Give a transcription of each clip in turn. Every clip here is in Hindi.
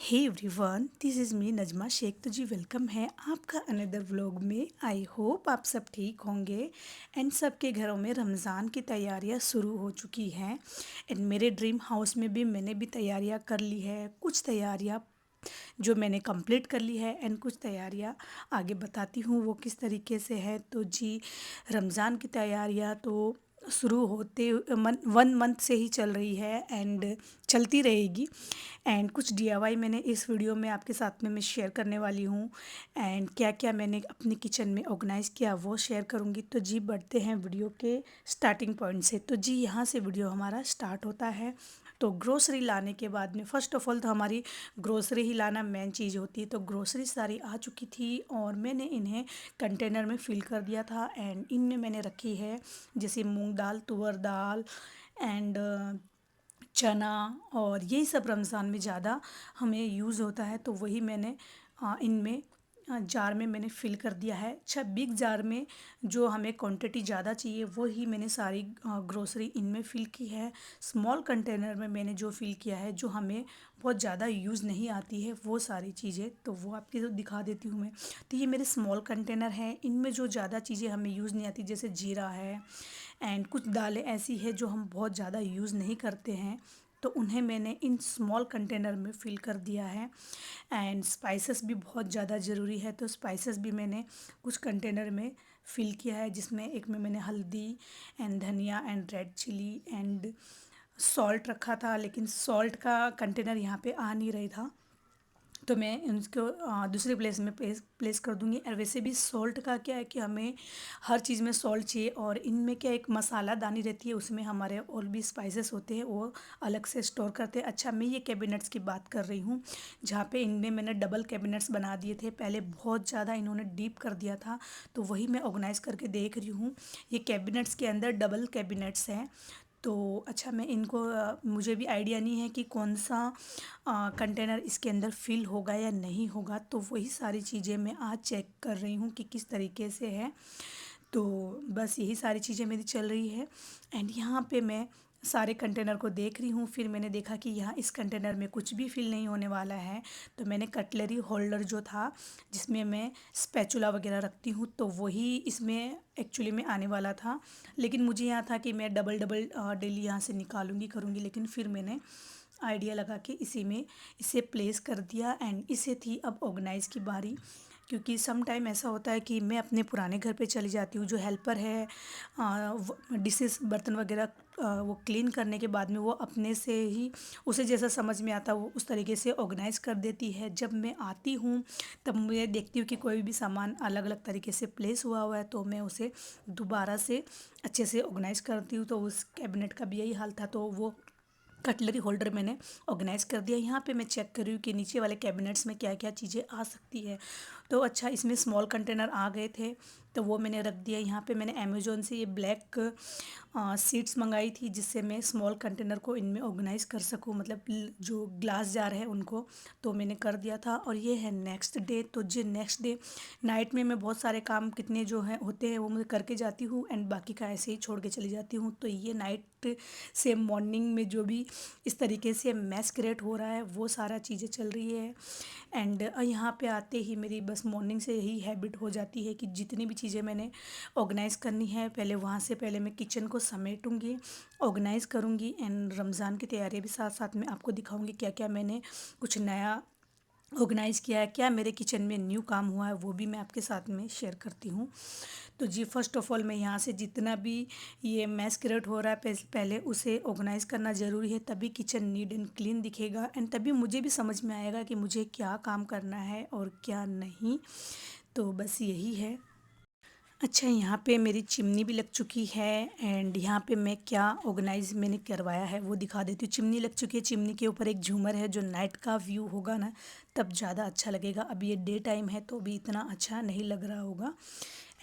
Hey everyone, this is me Najma Shaikh. तो जी वेलकम है आपका अनदर व्लॉग में। आई होप आप सब ठीक होंगे एंड सबके घरों में रमज़ान की तैयारियां शुरू हो चुकी हैं। एंड मेरे ड्रीम हाउस में भी मैंने भी तैयारियां कर ली है। कुछ तैयारियां जो मैंने कंप्लीट कर ली है एंड कुछ तैयारियां आगे बताती हूँ वो किस तरीके से है। तो जी रमज़ान की तैयारियां तो शुरू होते 1 मंथ से ही चल रही है एंड चलती रहेगी। एंड कुछ डीआईवाई मैंने इस वीडियो में आपके साथ में मैं शेयर करने वाली हूँ। एंड क्या क्या मैंने अपने किचन में ऑर्गेनाइज़ किया वो शेयर करूँगी। तो जी बढ़ते हैं वीडियो के स्टार्टिंग पॉइंट से। तो जी यहाँ से वीडियो हमारा स्टार्ट होता है। तो ग्रोसरी लाने के बाद में फ़र्स्ट ऑफ ऑल तो हमारी ग्रोसरी ही लाना मेन चीज़ होती है। तो ग्रोसरी सारी आ चुकी थी और मैंने इन्हें कंटेनर में फ़िल कर दिया था। एंड इनमें मैंने रखी है जैसे मूंग दाल, तुअर दाल एंड चना, और यही सब रमज़ान में ज़्यादा हमें यूज़ होता है। तो वही मैंने इनमें जार में मैंने फ़िल कर दिया है। अच्छा, बिग जार में जो हमें क्वांटिटी ज़्यादा चाहिए वो ही मैंने सारी ग्रोसरी इनमें फ़िल की है। स्मॉल कंटेनर में मैंने जो फ़िल किया है जो हमें बहुत ज़्यादा यूज़ नहीं आती है वो सारी चीज़ें, तो वो आपके तो दिखा देती हूँ मैं। तो ये मेरे स्मॉल कंटेनर हैं, इनमें जो ज़्यादा चीज़ें हमें यूज़ नहीं आती जैसे जीरा है एंड कुछ दालें ऐसी है जो हम बहुत ज़्यादा यूज़ नहीं करते हैं, तो उन्हें मैंने इन स्मॉल कंटेनर में फ़िल कर दिया है। एंड स्पाइसेस भी बहुत ज़्यादा ज़रूरी है, तो स्पाइसेस भी मैंने कुछ कंटेनर में फ़िल किया है, जिसमें एक में मैंने हल्दी एंड धनिया and red chilli and salt रखा था, लेकिन सॉल्ट का कंटेनर यहाँ पे आ नहीं रही था, तो मैं उसको दूसरे प्लेस में प्लेस कर दूँगी। और वैसे भी सॉल्ट का क्या है कि हमें हर चीज़ में सॉल्ट चाहिए, और इनमें क्या एक मसाला दानी रहती है, उसमें हमारे और भी स्पाइसेस होते हैं वो अलग से स्टोर करते हैं। अच्छा, मैं ये कैबिनेट्स की बात कर रही हूँ जहाँ पे इनमें मैंने डबल कैबिनेट्स बना दिए थे। पहले बहुत ज़्यादा इन्होंने डीप कर दिया था, तो वही मैं ऑर्गेनाइज़ करके देख रही हूँ। ये कैबिनेट्स के अंदर डबल कैबिनेट्स हैं। तो अच्छा, मैं इनको मुझे भी आइडिया नहीं है कि कौन सा कंटेनर इसके अंदर फिल होगा या नहीं होगा, तो वही सारी चीज़ें मैं आज चेक कर रही हूँ कि किस तरीके से है। तो बस यही सारी चीज़ें मेरी चल रही है। एंड यहाँ पे मैं सारे कंटेनर को देख रही हूँ, फिर मैंने देखा कि यहाँ इस कंटेनर में कुछ भी फिल नहीं होने वाला है, तो मैंने कटलरी होल्डर जो था जिसमें मैं स्पैचुला वगैरह रखती हूँ, तो वही इसमें एक्चुअली में आने वाला था। लेकिन मुझे यहाँ था कि मैं डबल डबल डेली यहाँ से निकालूंगी करूँगी, लेकिन फिर मैंने आइडिया लगा के इसी में इसे प्लेस कर दिया। एंड इसे थी अब ऑर्गेनाइज़ की बारी, क्योंकि सम टाइम ऐसा होता है कि मैं अपने पुराने घर पे चली जाती हूँ, जो हेल्पर है डिशेस बर्तन वगैरह वो क्लीन करने के बाद में वो अपने से ही उसे जैसा समझ में आता वो उस तरीके से ऑर्गेनाइज़ कर देती है। जब मैं आती हूँ तब मैं देखती हूँ कि कोई भी सामान अलग अलग तरीके से प्लेस हुआ हुआ है, तो मैं उसे दोबारा से अच्छे से ऑर्गेनाइज़ करती हूँ। तो उस कैबिनेट का भी यही हाल था, तो वो कटलरी होल्डर मैंने ऑर्गेनाइज़ कर दिया। यहाँ पे मैं चेक कर रही हूँ कि नीचे वाले कैबिनेट्स में क्या क्या चीज़ें आ सकती है। तो अच्छा, इसमें स्मॉल कंटेनर आ गए थे, तो वो मैंने रख दिया। यहाँ पे मैंने अमेज़ोन से ये ब्लैक सीट्स मंगाई थी, जिससे मैं स्मॉल कंटेनर को इनमें ऑर्गेनाइज़ कर सकूँ, मतलब जो ग्लास जार है उनको, तो मैंने कर दिया था। और ये है नेक्स्ट डे। तो जी नेक्स्ट डे नाइट में मैं बहुत सारे काम कितने जो हैं होते हैं वो मैं करके जाती हूँ एंड बाकी का ऐसे ही छोड़ के चली जाती हूँ। तो ये नाइट से मॉर्निंग में जो भी इस तरीके से मैस क्रिएट हो रहा है वो सारा चीज़ें चल रही है। एंड यहाँ पे आते ही मेरी बस मॉर्निंग से यही हैबिट हो जाती है कि जितनी भी चीज़ें मैंने ऑर्गेनाइज़ करनी है, पहले वहाँ से पहले मैं किचन को समेटूँगी, ऑर्गेनाइज़ करूँगी। एंड रमज़ान की तैयारी भी साथ साथ में आपको दिखाऊँगी क्या क्या मैंने कुछ नया ऑर्गेनाइज़ किया है, क्या मेरे किचन में न्यू काम हुआ है, वो भी मैं आपके साथ में शेयर करती हूँ। तो जी फर्स्ट ऑफ़ ऑल मैं यहाँ से जितना भी ये मैस क्रिएट हो रहा है पहले उसे ऑर्गेनाइज़ करना ज़रूरी है, तभी किचन नीट एंड क्लीन दिखेगा एंड तभी मुझे भी समझ में आएगा कि मुझे क्या काम करना है और क्या नहीं। तो बस यही है। अच्छा, यहाँ पे मेरी चिमनी भी लग चुकी है एंड यहाँ पे मैं क्या ऑर्गेनाइज मैंने करवाया है वो दिखा देती हूँ। चिमनी लग चुकी है, चिमनी के ऊपर एक झूमर है, जो नाइट का व्यू होगा ना तब ज़्यादा अच्छा लगेगा। अभी ये डे टाइम है तो अभी इतना अच्छा नहीं लग रहा होगा।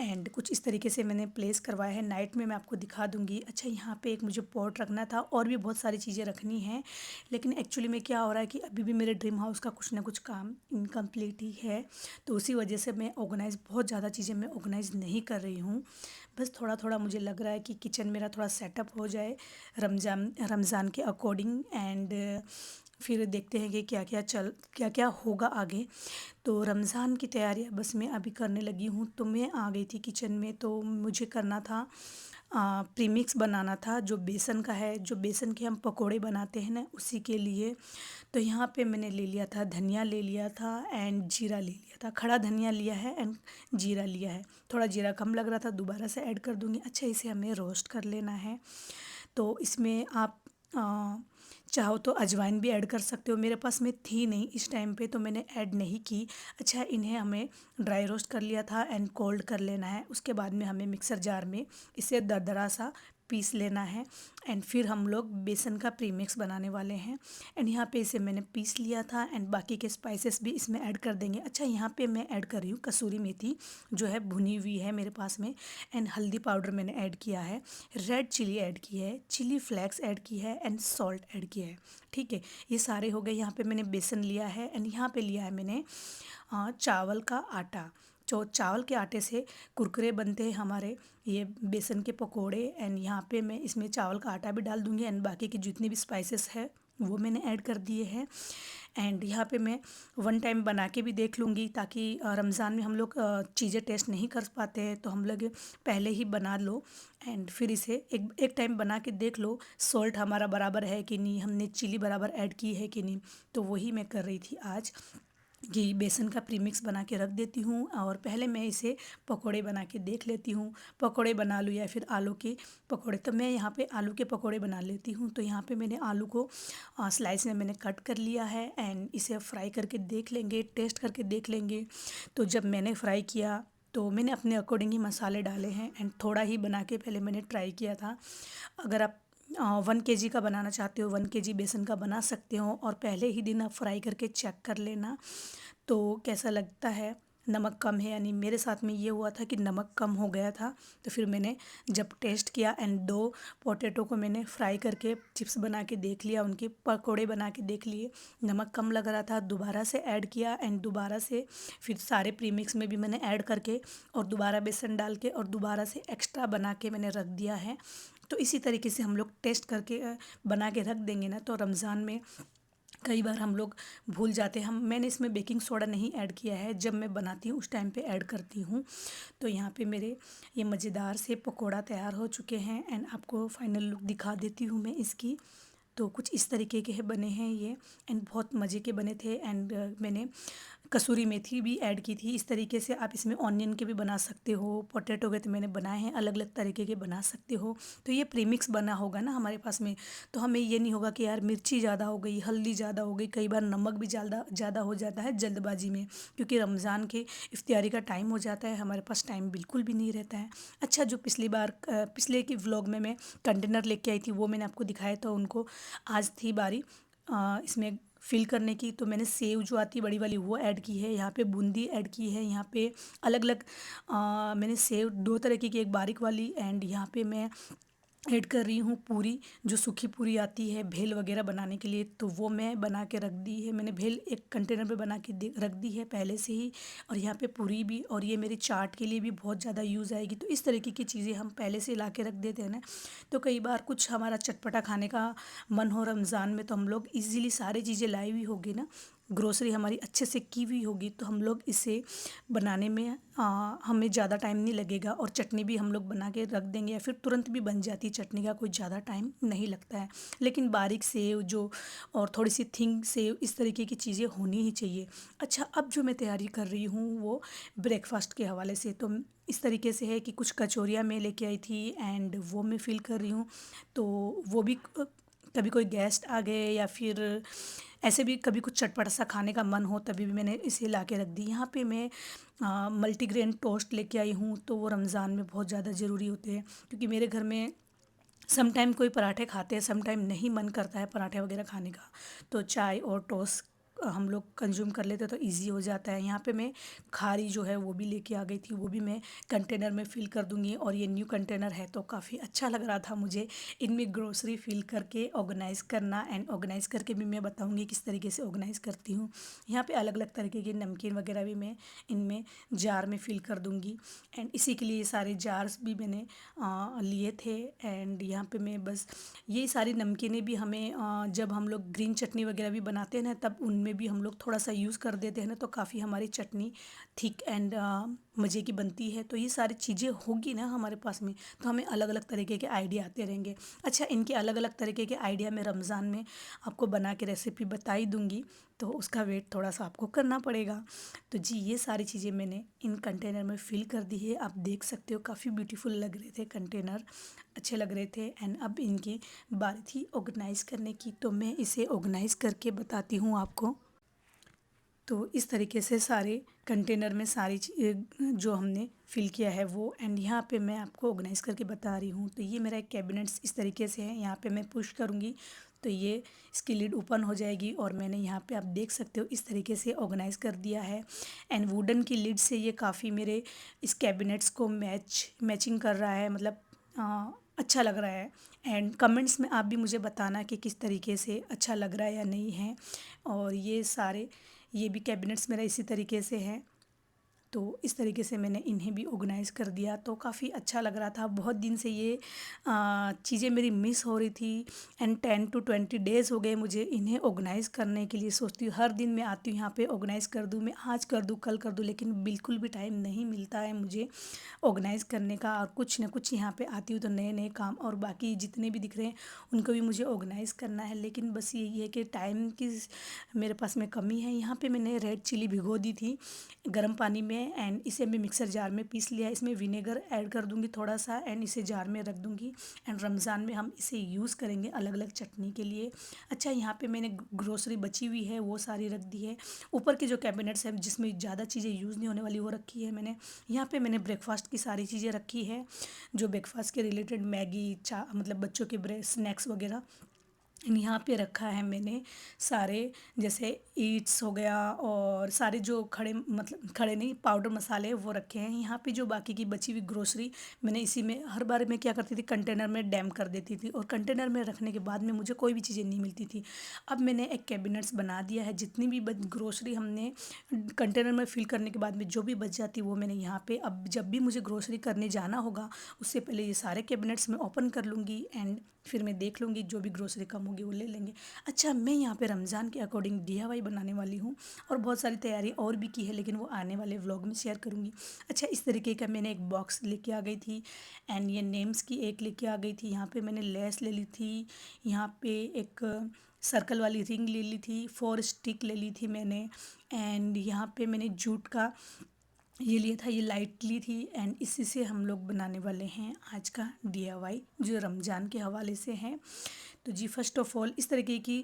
एंड कुछ इस तरीके से मैंने प्लेस करवाया है, नाइट में मैं आपको दिखा दूँगी। अच्छा, यहाँ पे एक मुझे पॉट रखना था और भी बहुत सारी चीज़ें रखनी हैं, लेकिन एक्चुअली में क्या हो रहा है कि अभी भी मेरे ड्रीम हाउस का कुछ ना कुछ काम इनकम्प्लीट ही है, तो उसी वजह से मैं ऑर्गेनाइज़ बहुत ज़्यादा चीज़ें मैं ऑर्गेनाइज़ नहीं कर रही हूँ। बस थोड़ा थोड़ा मुझे लग रहा है कि किचन मेरा थोड़ा सेटअप हो जाए रमज़ान रमज़ान के अकॉर्डिंग। एंड फिर देखते हैं कि क्या क्या होगा आगे। तो रमज़ान की तैयारियां बस मैं अभी करने लगी हूँ, तो मैं आ गई थी किचन में। तो मुझे करना था प्रीमिक्स बनाना था, जो बेसन का है, जो बेसन के हम पकोड़े बनाते हैं ना, उसी के लिए। तो यहाँ पे मैंने ले लिया था, धनिया ले लिया था एंड जीरा ले लिया था। खड़ा धनिया लिया है एंड जीरा लिया है। थोड़ा जीरा कम लग रहा था, दोबारा से ऐड कर दूँगी। अच्छा, इसे हमें रोस्ट कर लेना है। तो इसमें आप चाहो तो अजवाइन भी ऐड कर सकते हो। मेरे पास में थी नहीं इस टाइम पे, तो मैंने ऐड नहीं की। अच्छा, इन्हें हमें ड्राई रोस्ट कर लिया था एंड कोल्ड कर लेना है। उसके बाद में हमें मिक्सर जार में इसे दरदरा सा पीस लेना है एंड फिर हम लोग बेसन का प्रीमिक्स बनाने वाले हैं। एंड यहाँ पे इसे मैंने पीस लिया था एंड बाकी के स्पाइसेस भी इसमें ऐड कर देंगे। अच्छा, यहाँ पे मैं ऐड कर रही हूँ कसूरी मेथी, जो है भुनी हुई है मेरे पास में। एंड हल्दी पाउडर मैंने ऐड किया है, रेड चिली ऐड की है, चिली फ्लेक्स ऐड की है एंड सॉल्ट ऐड किया है। ठीक है, ये सारे हो गए। यहाँ पे मैंने बेसन लिया है एंड यहाँ पे लिया है मैंने चावल का आटा। जो चावल के आटे से कुरकुरे बनते हैं हमारे ये बेसन के पकोड़े। एंड यहाँ पे मैं इसमें चावल का आटा भी डाल दूँगी एंड बाकी के जितने भी स्पाइसेस है वो मैंने ऐड कर दिए हैं। एंड यहाँ पे मैं वन टाइम बना के भी देख लूँगी, ताकि रमज़ान में हम लोग चीज़ें टेस्ट नहीं कर पाते हैं, तो हम लोग पहले ही बना लो एंड फिर इसे एक एक टाइम बना के देख लो सॉल्ट हमारा बराबर है कि नहीं, हमने चिली बराबर ऐड की है कि नहीं। तो वही मैं कर रही थी आज, कि बेसन का प्रीमिक्स बना के रख देती हूँ और पहले मैं इसे पकोड़े बना के देख लेती हूँ। पकोड़े बना लूँ या फिर आलू के पकोड़े, तो मैं यहाँ पे आलू के पकोड़े बना लेती हूँ। तो यहाँ पे मैंने आलू को स्लाइस में मैंने कट कर लिया है एंड इसे फ्राई करके देख लेंगे, टेस्ट करके देख लेंगे। तो जब मैंने फ्राई किया तो मैंने अपने अकॉर्डिंग ही मसाले डाले हैं एंड थोड़ा ही बना के पहले मैंने ट्राई किया था। अगर आप 1 kg का बनाना चाहते हो, 1 kg बेसन का बना सकते हो और पहले ही दिन आप फ्राई करके चेक कर लेना तो कैसा लगता है, नमक कम है यानी। मेरे साथ में ये हुआ था कि नमक कम हो गया था। तो फिर मैंने जब टेस्ट किया एंड 2 पोटैटो को मैंने फ्राई करके चिप्स बना के देख लिया, उनके पकोड़े बना के देख लिए, नमक कम लग रहा था, दोबारा से ऐड किया एंड दोबारा से फिर सारे प्रीमिक्स में भी मैंने ऐड करके और दोबारा बेसन डाल के और दोबारा से एक्स्ट्रा बना के मैंने रख दिया है। तो इसी तरीके से हम लोग टेस्ट करके बना के रख देंगे ना, तो रमज़ान में कई बार हम लोग भूल जाते हैं। मैंने इसमें बेकिंग सोडा नहीं ऐड किया है, जब मैं बनाती हूँ उस टाइम पे ऐड करती हूँ। तो यहाँ पे मेरे ये मज़ेदार से पकोड़ा तैयार हो चुके हैं एंड आपको फाइनल लुक दिखा देती हूँ मैं इसकी। तो कुछ इस तरीके के बने हैं ये एंड बहुत मज़े के बने थे। एंड मैंने कसूरी मेथी भी ऐड की थी। इस तरीके से आप इसमें ऑनियन के भी बना सकते हो, पोटैटो के तो मैंने बनाए हैं, अलग अलग तरीके के बना सकते हो। तो ये प्रीमिक्स बना होगा ना हमारे पास में, तो हमें ये नहीं होगा कि यार मिर्ची ज़्यादा हो गई, हल्दी ज़्यादा हो गई। कई बार नमक भी ज़्यादा ज़्यादा हो जाता है जल्दबाजी में, क्योंकि रमज़ान के इफ्तियारी का टाइम हो जाता है, हमारे पास टाइम बिल्कुल भी नहीं रहता है। अच्छा, जो पिछली बार पिछले की व्लॉग में मैं कंटेनर लेके आई थी वो मैंने आपको दिखाया था, उनको आज थी बारी इसमें फिल करने की। तो मैंने सेव जो आती है बड़ी वाली वो ऐड की है, यहाँ पे बूंदी ऐड की है, यहाँ पे अलग अलग मैंने सेव 2 तरह की एक बारीक वाली एंड यहाँ पे मैं ऐड कर रही हूँ पूरी, जो सूखी पूरी आती है भेल वगैरह बनाने के लिए, तो वो मैं बना के रख दी है। मैंने भेल एक कंटेनर में बना के रख दी है पहले से ही, और यहाँ पे पूरी भी, और ये मेरी चाट के लिए भी बहुत ज़्यादा यूज़ आएगी। तो इस तरीके की चीज़ें हम पहले से ला के रख देते हैं ना, तो कई बार कुछ हमारा चटपटा खाने का मन हो रमज़ान में, तो हम लोग इजीली सारी चीज़ें लाई हुई होगी ना, ग्रोसरी हमारी अच्छे से की हुई होगी, तो हम लोग इसे बनाने में हमें ज़्यादा टाइम नहीं लगेगा। और चटनी भी हम लोग बना के रख देंगे या फिर तुरंत भी बन जाती है, चटनी का कोई ज़्यादा टाइम नहीं लगता है। लेकिन बारीक सेव जो और थोड़ी सी थिंक सेव, इस तरीके की चीज़ें होनी ही चाहिए। अच्छा, अब जो मैं तैयारी कर रही हूँ वो ब्रेकफास्ट के हवाले से, तो इस तरीके से है कि कुछ कचौरियाँ मैं लेके आई थी एंड वो मैं फ़िल कर रही हूँ। तो वो भी कभी कोई गेस्ट आ गए या फिर ऐसे भी कभी कुछ चटपटा सा खाने का मन हो, तभी भी मैंने इसे ला के रख दी। यहाँ पे मैं मल्टीग्रेन टोस्ट लेके आई हूँ, तो वो रमज़ान में बहुत ज़्यादा ज़रूरी होते हैं, क्योंकि मेरे घर में सम टाइम कोई पराठे खाते हैं, सम टाइम नहीं मन करता है पराठे वगैरह खाने का, तो चाय और टोस्ट हम लोग कंज्यूम कर लेते हैं तो ईज़ी हो जाता है। यहाँ पे मैं खारी जो है वो भी लेके आ गई थी, वो भी मैं कंटेनर में फ़िल कर दूँगी। और ये न्यू कंटेनर है तो काफ़ी अच्छा लग रहा था मुझे इनमें ग्रोसरी फ़िल करके ऑर्गेनाइज़ करना। एंड ऑर्गेनाइज़ करके भी मैं बताऊँगी किस तरीके से ऑर्गेनाइज़ करती हूँ। यहाँ पे अलग-अलग तरीके के नमकीन वगैरह भी मैं इनमें जार में फ़िल कर दूँगी। एंड इसी के लिए ये सारे जार्स भी मैंने लिए थे। एंड यहाँ पे मैं बस ये सारी नमकीनें भी हमें जब हम लोग ग्रीन चटनी वगैरह भी बनाते हैं ना, तब उनमें भी हम लोग थोड़ा सा यूज़ कर देते हैं ना, तो काफ़ी हमारी चटनी थिक एंड मज़े की बनती है। तो ये सारी चीज़ें होगी ना हमारे पास में, तो हमें अलग अलग तरीके के आइडिया आते रहेंगे। अच्छा, इनके अलग अलग तरीके के आइडिया मैं रमज़ान में आपको बना के रेसिपी बता ही दूँगी, तो उसका वेट थोड़ा सा आपको करना पड़ेगा। तो जी, ये सारी चीज़ें मैंने इन कंटेनर में फ़िल कर दी है। आप देख सकते हो काफ़ी ब्यूटीफुल लग रहे थे कंटेनर, अच्छे लग रहे थे। एंड अब इनकी बारी थी ऑर्गेनाइज़ करने की, तो मैं इसे ऑर्गेनाइज़ करके बताती हूँ आपको। तो इस तरीके से सारे कंटेनर में सारी जो हमने फ़िल किया है वो, एंड यहाँ पे मैं आपको ऑर्गेनाइज़ करके बता रही हूँ। तो ये मेरा एक कैबिनेट्स इस तरीके से है। यहाँ पे मैं पुश करूँगी तो ये इसकी लिड ओपन हो जाएगी, और मैंने यहाँ पे आप देख सकते हो इस तरीके से ऑर्गेनाइज़ कर दिया है। एंड वुडन की लिड से ये काफ़ी मेरे इस कैबिनेट्स को मैचिंग कर रहा है, मतलब अच्छा लग रहा है। एंड कमेंट्स में आप भी मुझे बताना कि किस तरीके से अच्छा लग रहा है या नहीं है। और ये भी कैबिनेट्स मेरा इसी तरीके से है। तो इस तरीके से मैंने इन्हें भी ऑर्गेनाइज़ कर दिया, तो काफ़ी अच्छा लग रहा था। बहुत दिन से ये चीज़ें मेरी मिस हो रही थी। एंड 10 to 20 डेज़ हो गए मुझे इन्हें ऑर्गेनाइज़ करने के लिए। सोचती हूँ हर दिन मैं आती हूँ यहाँ पे ऑर्गेनाइज़ कर दूँ, मैं आज कर दूँ कल कर दूँ, लेकिन बिल्कुल भी टाइम नहीं मिलता है मुझे ऑर्गेनाइज़ करने का। और कुछ ना कुछ यहाँ पे आती हूँ तो नए नए काम, और बाकी जितने भी दिख रहे हैं उनको भी मुझे ऑर्गेनाइज़ करना है। लेकिन बस यही है कि टाइम की मेरे पास में कमी है। यहाँ पे मैंने रेड चिली भिगो दी थी गर्म पानी में, एंड इसे मैं मिक्सर जार में पीस लिया। इसमें विनेगर ऐड कर दूँगी थोड़ा सा, एंड इसे जार में रख दूँगी। एंड रमज़ान में हम इसे यूज़ करेंगे अलग अलग चटनी के लिए। अच्छा, यहाँ पे मैंने ग्रोसरी बची हुई है वो सारी रख दी है। ऊपर के जो कैबिनेट्स हैं जिसमें ज़्यादा चीज़ें यूज़ नहीं होने वाली वो रखी है मैंने। यहाँ पे मैंने ब्रेकफास्ट की सारी चीज़ें रखी है, जो ब्रेकफास्ट के रिलेटेड मैगी चा मतलब बच्चों के स्नैक्स वगैरह। यहाँ पे रखा है मैंने सारे, जैसे ईट्स हो गया, और सारे जो खड़े मतलब खड़े नहीं पाउडर मसाले वो रखे हैं। यहाँ पे जो बाकी की बची हुई ग्रोसरी मैंने इसी में, हर बार मैं क्या करती थी कंटेनर में डैम कर देती थी, और कंटेनर में रखने के बाद में मुझे कोई भी चीज़ें नहीं मिलती थी। अब मैंने एक कैबिनेट्स बना दिया है, जितनी भी ग्रोसरी हमने कंटेनर में फिल करने के बाद में जो भी बच जाती वो मैंने यहाँ पे, अब जब भी मुझे ग्रोसरी करने जाना होगा उससे पहले ये सारे कैबिनेट्स में ओपन कर लूँगी। एंड फिर मैं देख लूँगी जो भी ग्रोसरी कम होगी वो ले लेंगे। अच्छा, मैं यहाँ पे रमज़ान के अकॉर्डिंग डीआईवाई बनाने वाली हूँ, और बहुत सारी तैयारी और भी की है, लेकिन वो आने वाले व्लॉग में शेयर करूँगी। अच्छा, इस तरीके का मैंने एक बॉक्स लेके आ गई थी, एंड ये नेम्स की एक लेके आ गई थी। यहाँ पे मैंने लेस ले ली थी, यहाँ पे एक सर्कल वाली रिंग ले ली थी, 4 स्टिक ले ली थी मैंने। एंड यहाँ पे मैंने जूट का ये लिया था, ये लाइट ली थी। एंड इसी से हम लोग बनाने वाले हैं आज का डीआईवाई, जो रमज़ान के हवाले से है। तो जी, फर्स्ट ऑफ ऑल इस तरीके की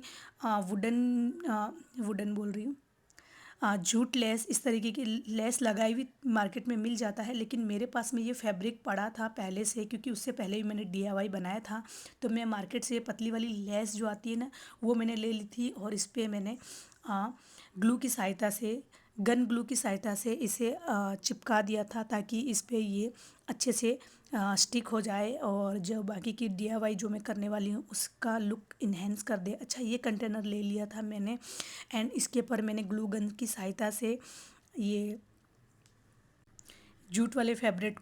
वुडन बोल रही हूँ, जूट लेस, इस तरीके की लेस लगाई हुई मार्केट में मिल जाता है, लेकिन मेरे पास में ये फैब्रिक पड़ा था पहले से, क्योंकि उससे पहले ही मैंने डीआईवाई बनाया था। तो मैं मार्केट से ये पतली वाली लेस जो आती है ना, वो मैंने ले ली थी, और इस पर मैंने ग्लू की सहायता से, गन ग्लू की सहायता से इसे चिपका दिया था, ताकि इस पे ये अच्छे से स्टिक हो जाए, और जो बाकी की डीआईवाई जो मैं करने वाली हूँ उसका लुक इन्हेंस कर दे। अच्छा, ये कंटेनर ले लिया था मैंने, एंड इसके ऊपर मैंने ग्लू गन की सहायता से ये जूट वाले फैब्रिक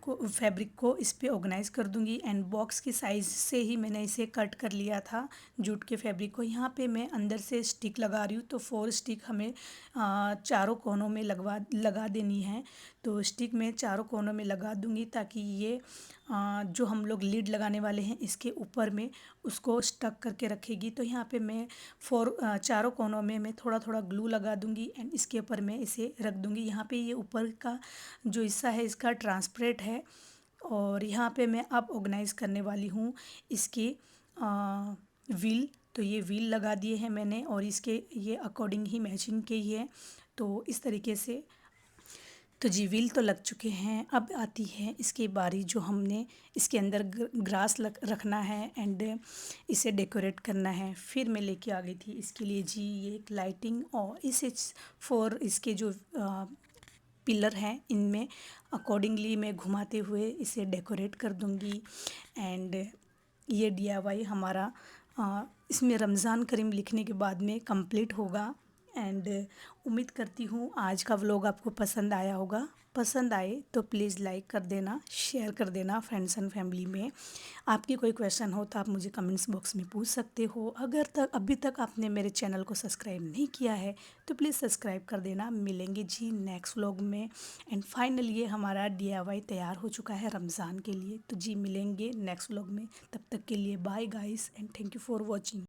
को इस पे ऑर्गेनाइज़ कर दूंगी। एंड बॉक्स की साइज़ से ही मैंने इसे कट कर लिया था जूट के फैब्रिक को। यहाँ पे मैं अंदर से स्टिक लगा रही हूँ, तो 4 स्टिक हमें चारों कोनों में लगा देनी है। तो स्टिक मैं चारों कोनों में लगा दूंगी, ताकि ये जो हम लोग लीड लगाने वाले हैं इसके ऊपर में उसको स्टक करके रखेगी। तो यहाँ पे मैं चारों कोनों में मैं थोड़ा थोड़ा ग्लू लगा दूंगी, एंड इसके ऊपर मैं इसे रख दूंगी। यहाँ पे ये ऊपर का जो हिस्सा है इसका ट्रांसपेरेंट है, और यहाँ पे मैं अब ऑर्गेनाइज़ करने वाली हूँ इसकी व्हील। तो ये व्हील लगा दिए हैं मैंने, और इसके ये अकॉर्डिंग ही मैचिंग के ही है। तो इस तरीके से तो जी व्हील तो लग चुके हैं, अब आती है इसकी बारी जो हमने इसके अंदर ग्रास रखना है एंड इसे डेकोरेट करना है। फिर मैं लेके आ गई थी इसके लिए जी ये एक लाइटिंग और इसे फॉर इसके जो पिलर हैं इनमें अकॉर्डिंगली मैं घुमाते हुए इसे डेकोरेट कर दूंगी। एंड ये डीआईवाई हमारा इसमें रमज़ान करीम लिखने के बाद में कंप्लीट होगा। एंड उम्मीद करती हूँ आज का व्लॉग आपको पसंद आया होगा। पसंद आए तो प्लीज़ लाइक कर देना, शेयर कर देना फ्रेंड्स एंड फैमिली में। आपकी कोई क्वेश्चन हो तो आप मुझे कमेंट्स बॉक्स में पूछ सकते हो। अगर तक अभी तक आपने मेरे चैनल को सब्सक्राइब नहीं किया है तो प्लीज़ सब्सक्राइब कर देना। मिलेंगे जी नेक्स्ट व्लॉग में। एंड फाइनली ये हमारा डीआईवाई तैयार हो चुका है रमज़ान के लिए। तो जी मिलेंगे नेक्स्ट व्लॉग में, तब तक के लिए bye guys and thank you for watching.